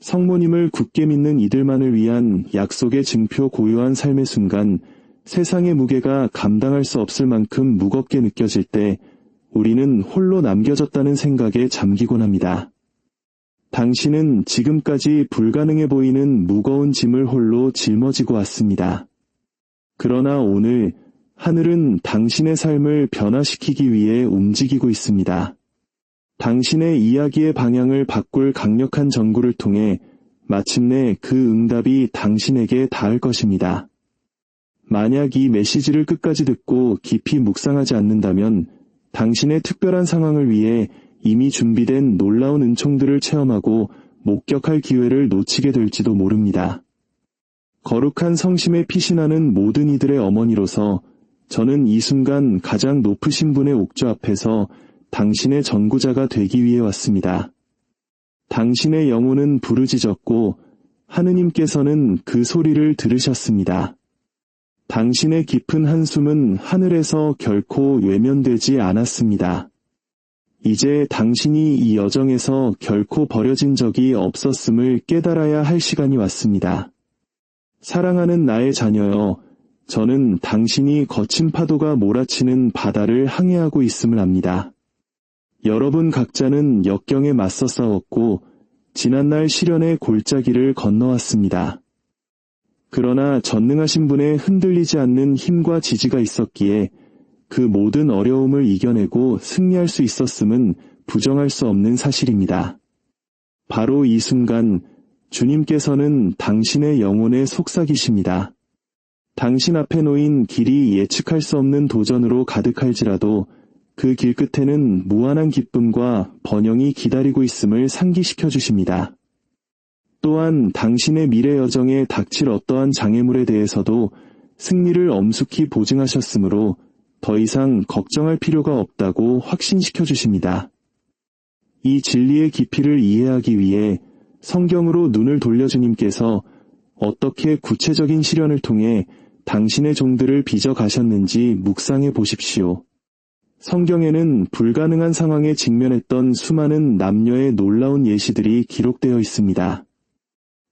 성모님을 굳게 믿는 이들만을 위한 약속의 증표 고요한 삶의 순간, 세상의 무게가 감당할 수 없을 만큼 무겁게 느껴질 때 우리는 홀로 남겨졌다는 생각에 잠기곤 합니다. 당신은 지금까지 불가능해 보이는 무거운 짐을 홀로 짊어지고 왔습니다. 그러나 오늘 하늘은 당신의 삶을 변화시키기 위해 움직이고 있습니다. 당신의 이야기의 방향을 바꿀 강력한 전구를 통해 마침내 그 응답이 당신에게 닿을 것입니다. 만약 이 메시지를 끝까지 듣고 깊이 묵상하지 않는다면 당신의 특별한 상황을 위해 이미 준비된 놀라운 은총들을 체험하고 목격할 기회를 놓치게 될지도 모릅니다. 거룩한 성심에 피신하는 모든 이들의 어머니로서 저는 이 순간 가장 높으신 분의 옥조 앞에서 당신의 전구자가 되기 위해 왔습니다. 당신의 영혼은 부르짖었고 하느님께서는 그 소리를 들으셨습니다. 당신의 깊은 한숨은 하늘에서 결코 외면되지 않았습니다. 이제 당신이 이 여정에서 결코 버려진 적이 없었음을 깨달아야 할 시간이 왔습니다. 사랑하는 나의 자녀여, 저는 당신이 거친 파도가 몰아치는 바다를 항해하고 있음을 압니다. 여러분 각자는 역경에 맞서 싸웠고 지난날 시련의 골짜기를 건너왔습니다. 그러나 전능하신 분의 흔들리지 않는 힘과 지지가 있었기에 그 모든 어려움을 이겨내고 승리할 수 있었음은 부정할 수 없는 사실입니다. 바로 이 순간 주님께서는 당신의 영혼에 속삭이십니다. 당신 앞에 놓인 길이 예측할 수 없는 도전으로 가득할지라도 그 길 끝에는 무한한 기쁨과 번영이 기다리고 있음을 상기시켜 주십니다. 또한 당신의 미래 여정에 닥칠 어떠한 장애물에 대해서도 승리를 엄숙히 보증하셨으므로 더 이상 걱정할 필요가 없다고 확신시켜 주십니다. 이 진리의 깊이를 이해하기 위해 성경으로 눈을 돌려 주님께서 어떻게 구체적인 시련을 통해 당신의 종들을 빚어 가셨는지 묵상해 보십시오. 성경에는 불가능한 상황에 직면했던 수많은 남녀의 놀라운 예시들이 기록되어 있습니다.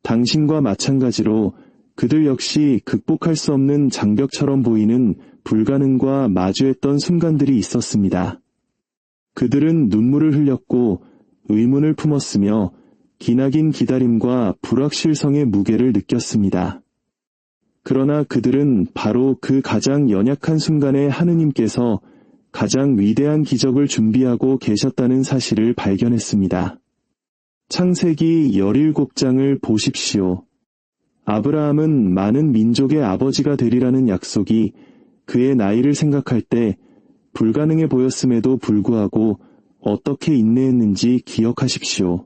당신과 마찬가지로 그들 역시 극복할 수 없는 장벽처럼 보이는 불가능과 마주했던 순간들이 있었습니다. 그들은 눈물을 흘렸고 의문을 품었으며 기나긴 기다림과 불확실성의 무게를 느꼈습니다. 그러나 그들은 바로 그 가장 연약한 순간에 하느님께서 가장 위대한 기적을 준비하고 계셨다는 사실을 발견했습니다. 창세기 17장을 보십시오. 아브라함은 많은 민족의 아버지가 되리라는 약속이 그의 나이를 생각할 때 불가능해 보였음에도 불구하고 어떻게 인내했는지 기억하십시오.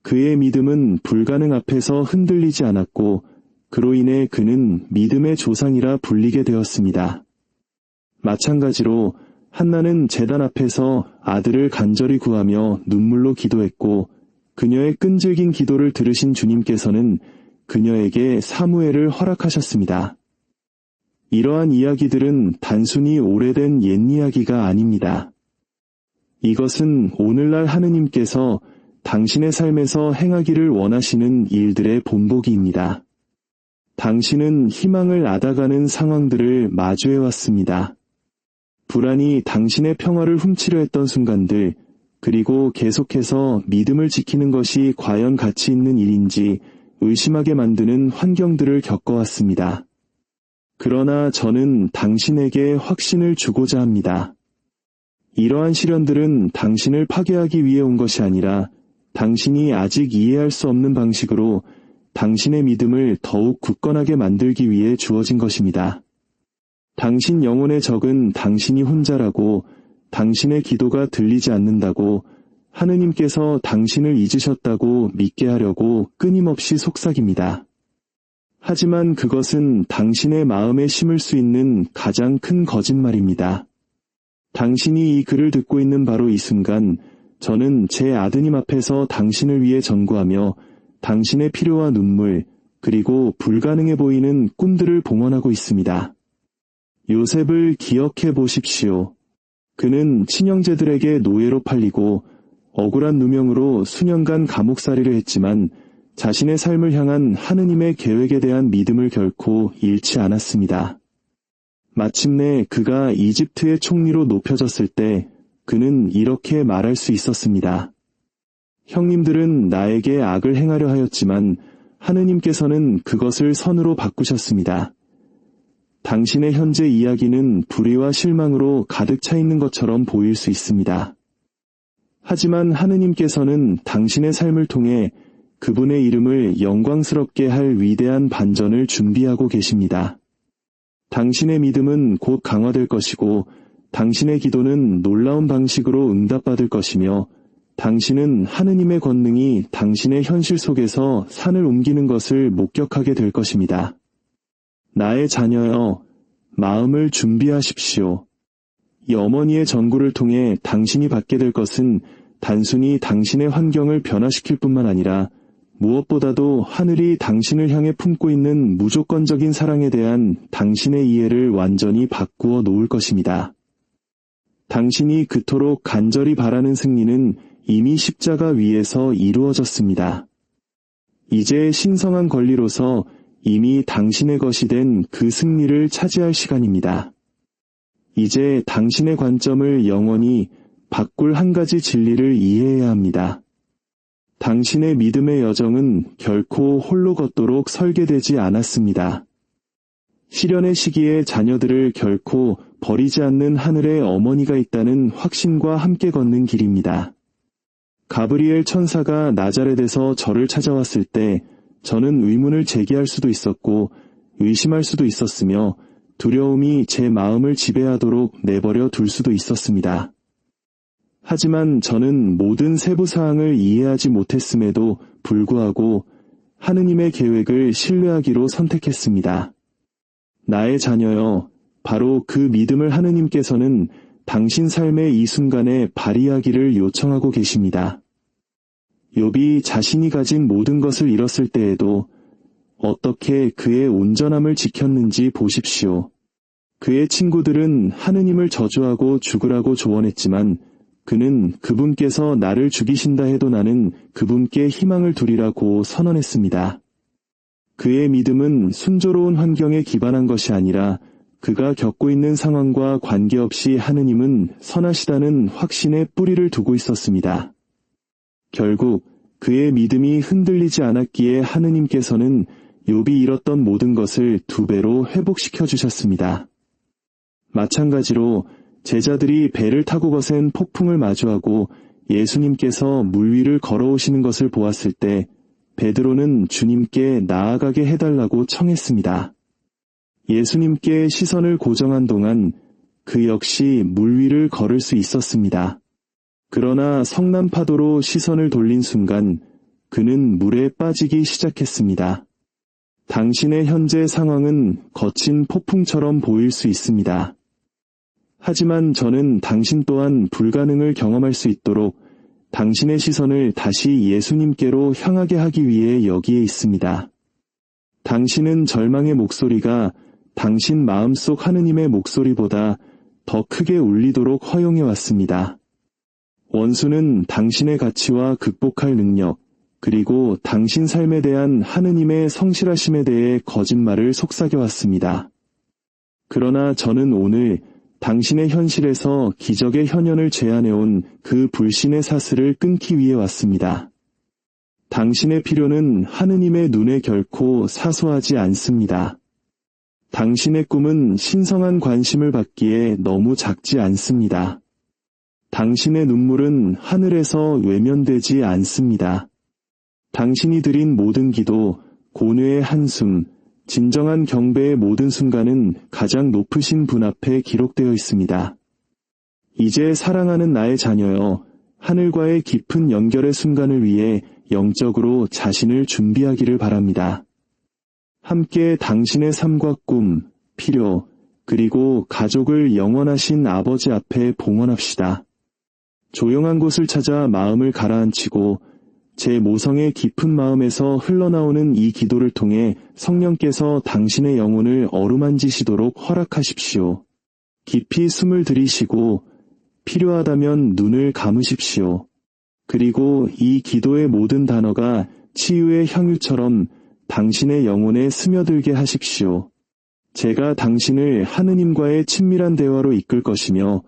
그의 믿음은 불가능 앞에서 흔들리지 않았고 그로 인해 그는 믿음의 조상이라 불리게 되었습니다. 마찬가지로 한나는 제단 앞에서 아들을 간절히 구하며 눈물로 기도했고 그녀의 끈질긴 기도를 들으신 주님께서는 그녀에게 사무엘을 허락하셨습니다. 이러한 이야기들은 단순히 오래된 옛 이야기가 아닙니다. 이것은 오늘날 하느님께서 당신의 삶에서 행하기를 원하시는 일들의 본보기입니다. 당신은 희망을 앗아가는 상황들을 마주해왔습니다. 불안이 당신의 평화를 훔치려 했던 순간들, 그리고 계속해서 믿음을 지키는 것이 과연 가치 있는 일인지 의심하게 만드는 환경들을 겪어왔습니다. 그러나 저는 당신에게 확신을 주고자 합니다. 이러한 시련들은 당신을 파괴하기 위해 온 것이 아니라 당신이 아직 이해할 수 없는 방식으로 당신의 믿음을 더욱 굳건하게 만들기 위해 주어진 것입니다. 당신 영혼의 적은 당신이 혼자라고, 당신의 기도가 들리지 않는다고, 하느님께서 당신을 잊으셨다고 믿게 하려고 끊임없이 속삭입니다. 하지만 그것은 당신의 마음에 심을 수 있는 가장 큰 거짓말입니다. 당신이 이 글을 듣고 있는 바로 이 순간, 저는 제 아드님 앞에서 당신을 위해 전구하며 당신의 필요와 눈물, 그리고 불가능해 보이는 꿈들을 봉헌하고 있습니다. 요셉을 기억해 보십시오. 그는 친형제들에게 노예로 팔리고 억울한 누명으로 수년간 감옥살이를 했지만 자신의 삶을 향한 하느님의 계획에 대한 믿음을 결코 잃지 않았습니다. 마침내 그가 이집트의 총리로 높여졌을 때 그는 이렇게 말할 수 있었습니다. 형님들은 나에게 악을 행하려 하였지만 하느님께서는 그것을 선으로 바꾸셨습니다. 당신의 현재 이야기는 불의와 실망으로 가득 차 있는 것처럼 보일 수 있습니다. 하지만 하느님께서는 당신의 삶을 통해 그분의 이름을 영광스럽게 할 위대한 반전을 준비하고 계십니다. 당신의 믿음은 곧 강화될 것이고 당신의 기도는 놀라운 방식으로 응답받을 것이며 당신은 하느님의 권능이 당신의 현실 속에서 산을 옮기는 것을 목격하게 될 것입니다. 나의 자녀여, 마음을 준비하십시오. 이 어머니의 전구를 통해 당신이 받게 될 것은 단순히 당신의 환경을 변화시킬 뿐만 아니라 무엇보다도 하늘이 당신을 향해 품고 있는 무조건적인 사랑에 대한 당신의 이해를 완전히 바꾸어 놓을 것입니다. 당신이 그토록 간절히 바라는 승리는 이미 십자가 위에서 이루어졌습니다. 이제 신성한 권리로서 이미 당신의 것이 된 그 승리를 차지할 시간입니다. 이제 당신의 관점을 영원히 바꿀 한 가지 진리를 이해해야 합니다. 당신의 믿음의 여정은 결코 홀로 걷도록 설계되지 않았습니다. 시련의 시기에 자녀들을 결코 버리지 않는 하늘의 어머니가 있다는 확신과 함께 걷는 길입니다. 가브리엘 천사가 나자렛에서 저를 찾아왔을 때 저는 의문을 제기할 수도 있었고 의심할 수도 있었으며 두려움이 제 마음을 지배하도록 내버려 둘 수도 있었습니다. 하지만 저는 모든 세부 사항을 이해하지 못했음에도 불구하고 하느님의 계획을 신뢰하기로 선택했습니다. 나의 자녀여, 바로 그 믿음을 하느님께서는 당신 삶의 이 순간에 발휘하기를 요청하고 계십니다. 욥이 자신이 가진 모든 것을 잃었을 때에도 어떻게 그의 온전함을 지켰는지 보십시오. 그의 친구들은 하느님을 저주하고 죽으라고 조언했지만 그는 그분께서 나를 죽이신다 해도 나는 그분께 희망을 두리라고 선언했습니다. 그의 믿음은 순조로운 환경에 기반한 것이 아니라 그가 겪고 있는 상황과 관계없이 하느님은 선하시다는 확신에 뿌리를 두고 있었습니다. 결국 그의 믿음이 흔들리지 않았기에 하느님께서는 욥이 잃었던 모든 것을 2배로 회복시켜 주셨습니다. 마찬가지로 제자들이 배를 타고 거센 폭풍을 마주하고 예수님께서 물 위를 걸어오시는 것을 보았을 때 베드로는 주님께 나아가게 해달라고 청했습니다. 예수님께 시선을 고정한 동안 그 역시 물 위를 걸을 수 있었습니다. 그러나 성난 파도로 시선을 돌린 순간 그는 물에 빠지기 시작했습니다. 당신의 현재 상황은 거친 폭풍처럼 보일 수 있습니다. 하지만 저는 당신 또한 불가능을 경험할 수 있도록 당신의 시선을 다시 예수님께로 향하게 하기 위해 여기에 있습니다. 당신은 절망의 목소리가 당신 마음속 하느님의 목소리보다 더 크게 울리도록 허용해 왔습니다. 원수는 당신의 가치와 극복할 능력, 그리고 당신 삶에 대한 하느님의 성실하심에 대해 거짓말을 속삭여왔습니다. 그러나 저는 오늘 당신의 현실에서 기적의 현현을 제안해온 그 불신의 사슬을 끊기 위해 왔습니다. 당신의 필요는 하느님의 눈에 결코 사소하지 않습니다. 당신의 꿈은 신성한 관심을 받기에 너무 작지 않습니다. 당신의 눈물은 하늘에서 외면되지 않습니다. 당신이 드린 모든 기도, 고뇌의 한숨, 진정한 경배의 모든 순간은 가장 높으신 분 앞에 기록되어 있습니다. 이제 사랑하는 나의 자녀여, 하늘과의 깊은 연결의 순간을 위해 영적으로 자신을 준비하기를 바랍니다. 함께 당신의 삶과 꿈, 필요, 그리고 가족을 영원하신 아버지 앞에 봉헌합시다. 조용한 곳을 찾아 마음을 가라앉히고 제 모성의 깊은 마음에서 흘러나오는 이 기도를 통해 성령께서 당신의 영혼을 어루만지시도록 허락하십시오. 깊이 숨을 들이쉬고 필요하다면 눈을 감으십시오. 그리고 이 기도의 모든 단어가 치유의 향유처럼 당신의 영혼에 스며들게 하십시오. 제가 당신을 하느님과의 친밀한 대화로 이끌 것이며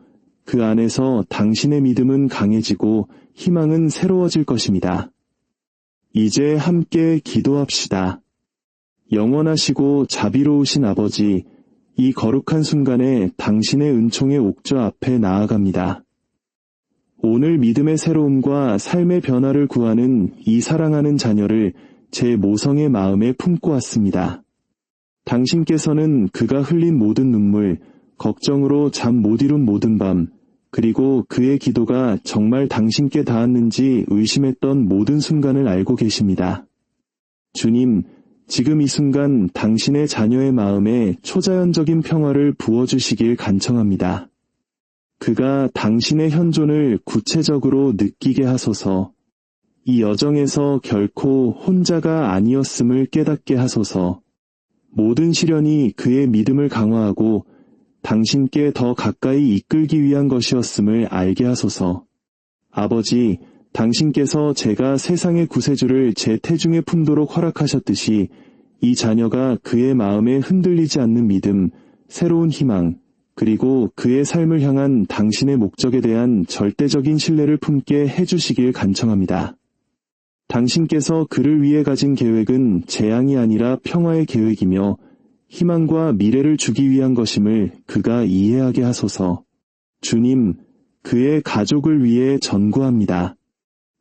그 안에서 당신의 믿음은 강해지고 희망은 새로워질 것입니다. 이제 함께 기도합시다. 영원하시고 자비로우신 아버지, 이 거룩한 순간에 당신의 은총의 옥좌 앞에 나아갑니다. 오늘 믿음의 새로움과 삶의 변화를 구하는 이 사랑하는 자녀를 제 모성의 마음에 품고 왔습니다. 당신께서는 그가 흘린 모든 눈물, 걱정으로 잠 못 이룬 모든 밤, 그리고 그의 기도가 정말 당신께 닿았는지 의심했던 모든 순간을 알고 계십니다. 주님, 지금 이 순간 당신의 자녀의 마음에 초자연적인 평화를 부어주시길 간청합니다. 그가 당신의 현존을 구체적으로 느끼게 하소서. 이 여정에서 결코 혼자가 아니었음을 깨닫게 하소서. 모든 시련이 그의 믿음을 강화하고 당신께 더 가까이 이끌기 위한 것이었음을 알게 하소서. 아버지, 당신께서 제가 세상의 구세주를 제 태중에 품도록 허락하셨듯이 이 자녀가 그의 마음에 흔들리지 않는 믿음, 새로운 희망, 그리고 그의 삶을 향한 당신의 목적에 대한 절대적인 신뢰를 품게 해주시길 간청합니다. 당신께서 그를 위해 가진 계획은 재앙이 아니라 평화의 계획이며 희망과 미래를 주기 위한 것임을 그가 이해하게 하소서. 주님, 그의 가족을 위해 전구합니다.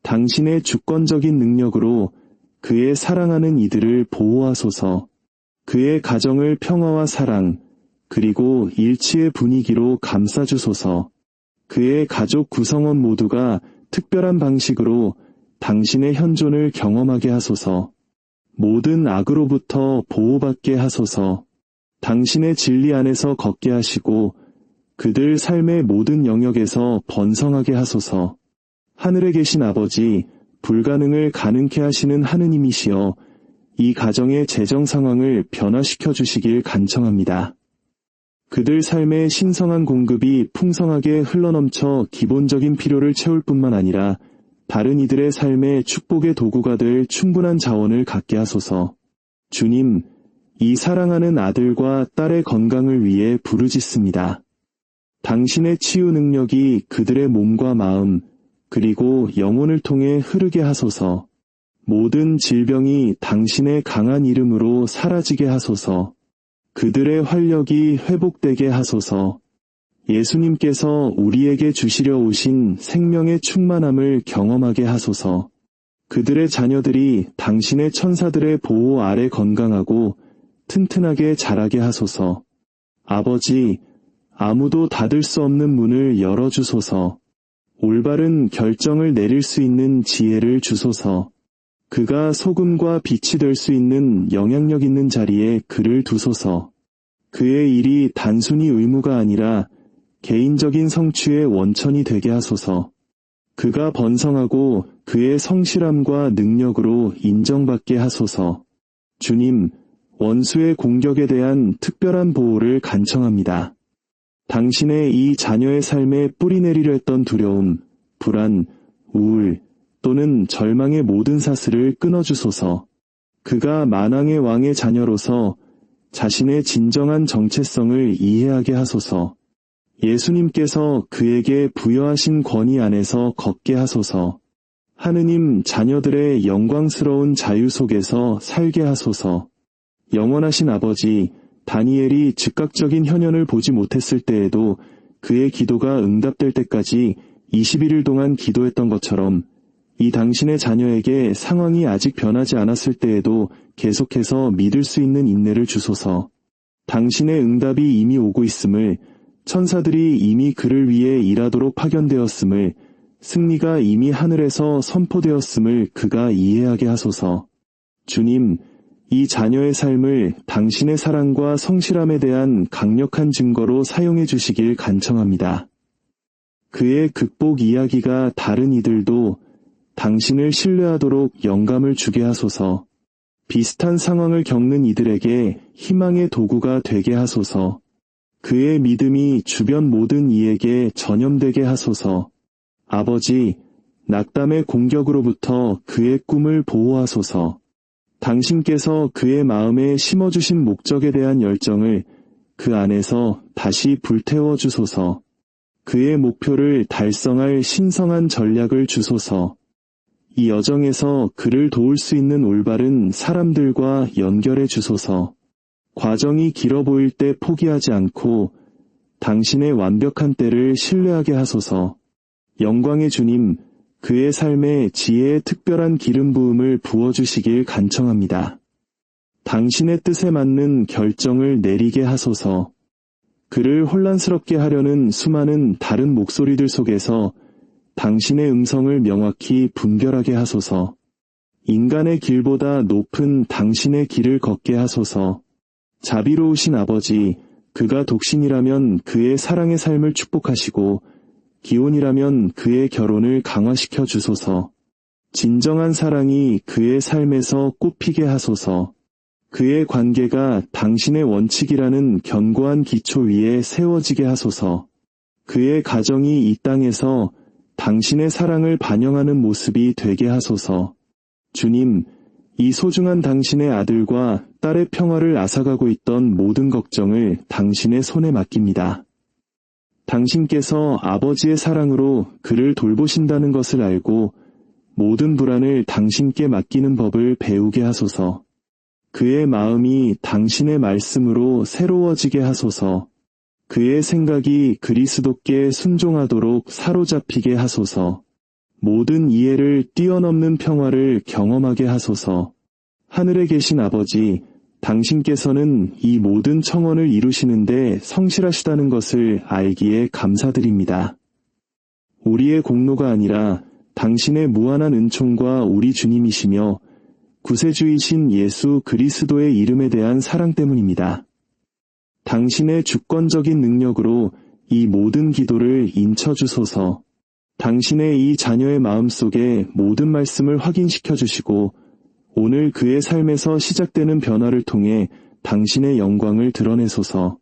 당신의 주권적인 능력으로 그의 사랑하는 이들을 보호하소서. 그의 가정을 평화와 사랑, 그리고 일치의 분위기로 감싸주소서. 그의 가족 구성원 모두가 특별한 방식으로 당신의 현존을 경험하게 하소서. 모든 악으로부터 보호받게 하소서. 당신의 진리 안에서 걷게 하시고 그들 삶의 모든 영역에서 번성하게 하소서. 하늘에 계신 아버지, 불가능을 가능케 하시는 하느님이시여 이 가정의 재정 상황을 변화시켜 주시길 간청합니다. 그들 삶의 신성한 공급이 풍성하게 흘러넘쳐 기본적인 필요를 채울 뿐만 아니라 다른 이들의 삶의 축복의 도구가 될 충분한 자원을 갖게 하소서. 주님, 이 사랑하는 아들과 딸의 건강을 위해 부르짖습니다. 당신의 치유 능력이 그들의 몸과 마음, 그리고 영혼을 통해 흐르게 하소서. 모든 질병이 당신의 강한 이름으로 사라지게 하소서. 그들의 활력이 회복되게 하소서. 예수님께서 우리에게 주시려 오신 생명의 충만함을 경험하게 하소서. 그들의 자녀들이 당신의 천사들의 보호 아래 건강하고 튼튼하게 자라게 하소서. 아버지, 아무도 닫을 수 없는 문을 열어주소서. 올바른 결정을 내릴 수 있는 지혜를 주소서. 그가 소금과 빛이 될 수 있는 영향력 있는 자리에 그를 두소서. 그의 일이 단순히 의무가 아니라 개인적인 성취의 원천이 되게 하소서. 그가 번성하고 그의 성실함과 능력으로 인정받게 하소서. 주님, 원수의 공격에 대한 특별한 보호를 간청합니다. 당신의 이 자녀의 삶에 뿌리내리려 했던 두려움, 불안, 우울 또는 절망의 모든 사슬을 끊어주소서. 그가 만왕의 왕의 자녀로서 자신의 진정한 정체성을 이해하게 하소서. 예수님께서 그에게 부여하신 권위 안에서 걷게 하소서. 하느님 자녀들의 영광스러운 자유 속에서 살게 하소서. 영원하신 아버지, 다니엘이 즉각적인 현현을 보지 못했을 때에도 그의 기도가 응답될 때까지 21일 동안 기도했던 것처럼 이 당신의 자녀에게 상황이 아직 변하지 않았을 때에도 계속해서 믿을 수 있는 인내를 주소서. 당신의 응답이 이미 오고 있음을, 천사들이 이미 그를 위해 일하도록 파견되었음을, 승리가 이미 하늘에서 선포되었음을 그가 이해하게 하소서. 주님, 이 자녀의 삶을 당신의 사랑과 성실함에 대한 강력한 증거로 사용해 주시길 간청합니다. 그의 극복 이야기가 다른 이들도 당신을 신뢰하도록 영감을 주게 하소서. 비슷한 상황을 겪는 이들에게 희망의 도구가 되게 하소서. 그의 믿음이 주변 모든 이에게 전염되게 하소서. 아버지, 낙담의 공격으로부터 그의 꿈을 보호하소서. 당신께서 그의 마음에 심어주신 목적에 대한 열정을 그 안에서 다시 불태워 주소서. 그의 목표를 달성할 신성한 전략을 주소서. 이 여정에서 그를 도울 수 있는 올바른 사람들과 연결해 주소서. 과정이 길어 보일 때 포기하지 않고 당신의 완벽한 때를 신뢰하게 하소서. 영광의 주님, 그의 삶에 지혜의 특별한 기름 부음을 부어주시길 간청합니다. 당신의 뜻에 맞는 결정을 내리게 하소서. 그를 혼란스럽게 하려는 수많은 다른 목소리들 속에서 당신의 음성을 명확히 분별하게 하소서. 인간의 길보다 높은 당신의 길을 걷게 하소서. 자비로우신 아버지, 그가 독신이라면 그의 사랑의 삶을 축복하시고 기혼이라면 그의 결혼을 강화시켜 주소서. 진정한 사랑이 그의 삶에서 꽃피게 하소서. 그의 관계가 당신의 원칙이라는 견고한 기초 위에 세워지게 하소서. 그의 가정이 이 땅에서 당신의 사랑을 반영하는 모습이 되게 하소서. 주님, 이 소중한 당신의 아들과 딸의 평화를 앗아가고 있던 모든 걱정을 당신의 손에 맡깁니다. 당신께서 아버지의 사랑으로 그를 돌보신다는 것을 알고 모든 불안을 당신께 맡기는 법을 배우게 하소서. 그의 마음이 당신의 말씀으로 새로워지게 하소서. 그의 생각이 그리스도께 순종하도록 사로잡히게 하소서. 모든 이해를 뛰어넘는 평화를 경험하게 하소서. 하늘에 계신 아버지, 당신께서는 이 모든 청원을 이루시는데 성실하시다는 것을 알기에 감사드립니다. 우리의 공로가 아니라 당신의 무한한 은총과 우리 주님이시며 구세주이신 예수 그리스도의 이름에 대한 사랑 때문입니다. 당신의 주권적인 능력으로 이 모든 기도를 인쳐주소서. 당신의 이 자녀의 마음속에 모든 말씀을 확인시켜 주시고 오늘 그의 삶에서 시작되는 변화를 통해 당신의 영광을 드러내소서.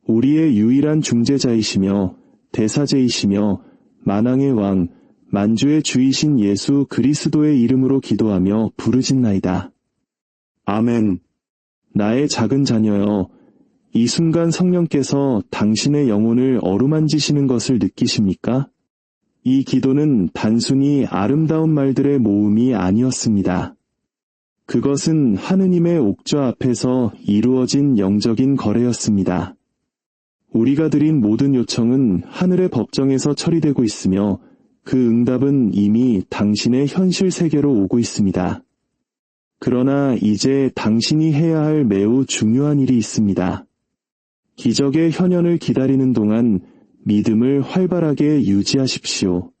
우리의 유일한 중재자이시며 대사제이시며 만왕의 왕, 만주의 주이신 예수 그리스도의 이름으로 기도하며 부르짖나이다. 아멘. 나의 작은 자녀여, 이 순간 성령께서 당신의 영혼을 어루만지시는 것을 느끼십니까? 이 기도는 단순히 아름다운 말들의 모음이 아니었습니다. 그것은 하느님의 옥좌 앞에서 이루어진 영적인 거래였습니다. 우리가 드린 모든 요청은 하늘의 법정에서 처리되고 있으며 그 응답은 이미 당신의 현실 세계로 오고 있습니다. 그러나 이제 당신이 해야 할 매우 중요한 일이 있습니다. 기적의 현현을 기다리는 동안 믿음을 활발하게 유지하십시오.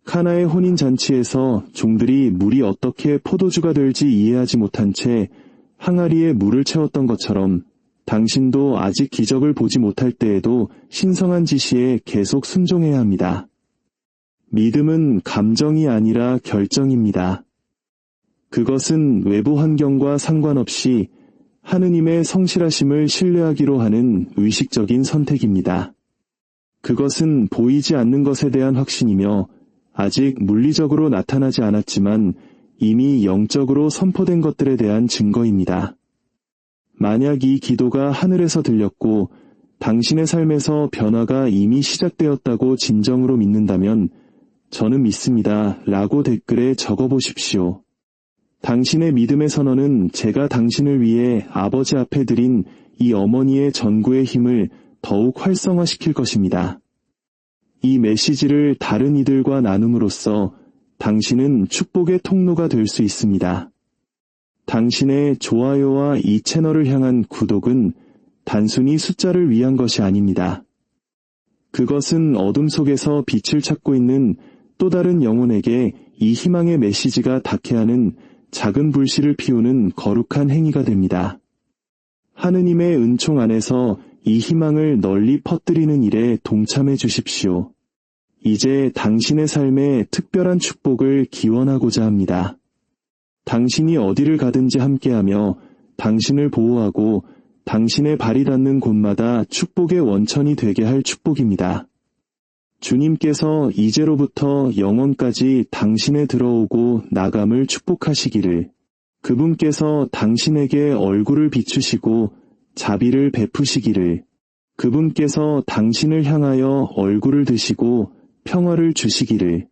카나의 혼인잔치에서 종들이 물이 어떻게 포도주가 될지 이해하지 못한 채 항아리에 물을 채웠던 것처럼 당신도 아직 기적을 보지 못할 때에도 신성한 지시에 계속 순종해야 합니다. 믿음은 감정이 아니라 결정입니다. 그것은 외부 환경과 상관없이 하느님의 성실하심을 신뢰하기로 하는 의식적인 선택입니다. 그것은 보이지 않는 것에 대한 확신이며 아직 물리적으로 나타나지 않았지만 이미 영적으로 선포된 것들에 대한 증거입니다. 만약 이 기도가 하늘에서 들렸고 당신의 삶에서 변화가 이미 시작되었다고 진정으로 믿는다면 저는 믿습니다 라고 댓글에 적어보십시오. 당신의 믿음의 선언은 제가 당신을 위해 아버지 앞에 드린 이 어머니의 전구의 힘을 더욱 활성화시킬 것입니다. 이 메시지를 다른 이들과 나눔으로써 당신은 축복의 통로가 될 수 있습니다. 당신의 좋아요와 이 채널을 향한 구독은 단순히 숫자를 위한 것이 아닙니다. 그것은 어둠 속에서 빛을 찾고 있는 또 다른 영혼에게 이 희망의 메시지가 닿게 하는 작은 불씨를 피우는 거룩한 행위가 됩니다. 하느님의 은총 안에서 이 희망을 널리 퍼뜨리는 일에 동참해 주십시오. 이제 당신의 삶에 특별한 축복을 기원하고자 합니다. 당신이 어디를 가든지 함께하며 당신을 보호하고 당신의 발이 닿는 곳마다 축복의 원천이 되게 할 축복입니다. 주님께서 이제로부터 영원까지 당신에 들어오고 나감을 축복하시기를. 그분께서 당신에게 얼굴을 비추시고 자비를 베푸시기를. 그분께서 당신을 향하여 얼굴을 드시고 평화를 주시기를.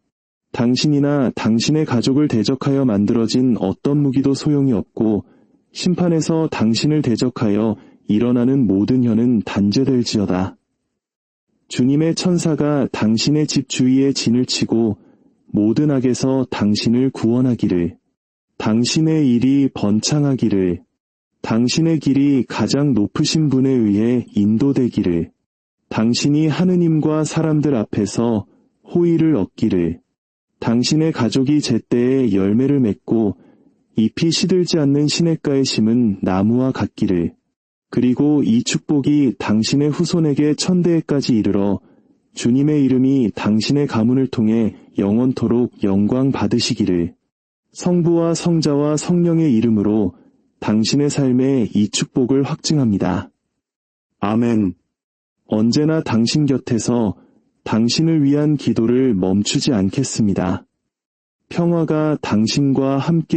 당신이나 당신의 가족을 대적하여 만들어진 어떤 무기도 소용이 없고 심판에서 당신을 대적하여 일어나는 모든 혀는 단죄될지어다. 주님의 천사가 당신의 집 주위에 진을 치고 모든 악에서 당신을 구원하기를. 당신의 일이 번창하기를. 당신의 길이 가장 높으신 분에 의해 인도되기를. 당신이 하느님과 사람들 앞에서 호의를 얻기를. 당신의 가족이 제때에 열매를 맺고 잎이 시들지 않는 시냇가에 심은 나무와 같기를. 그리고 이 축복이 당신의 후손에게 천대에까지 이르러 주님의 이름이 당신의 가문을 통해 영원토록 영광 받으시기를. 성부와 성자와 성령의 이름으로 당신의 삶에 이 축복을 확증합니다. 아멘. 언제나 당신 곁에서 당신을 위한 기도를 멈추지 않겠습니다. 평화가 당신과 함께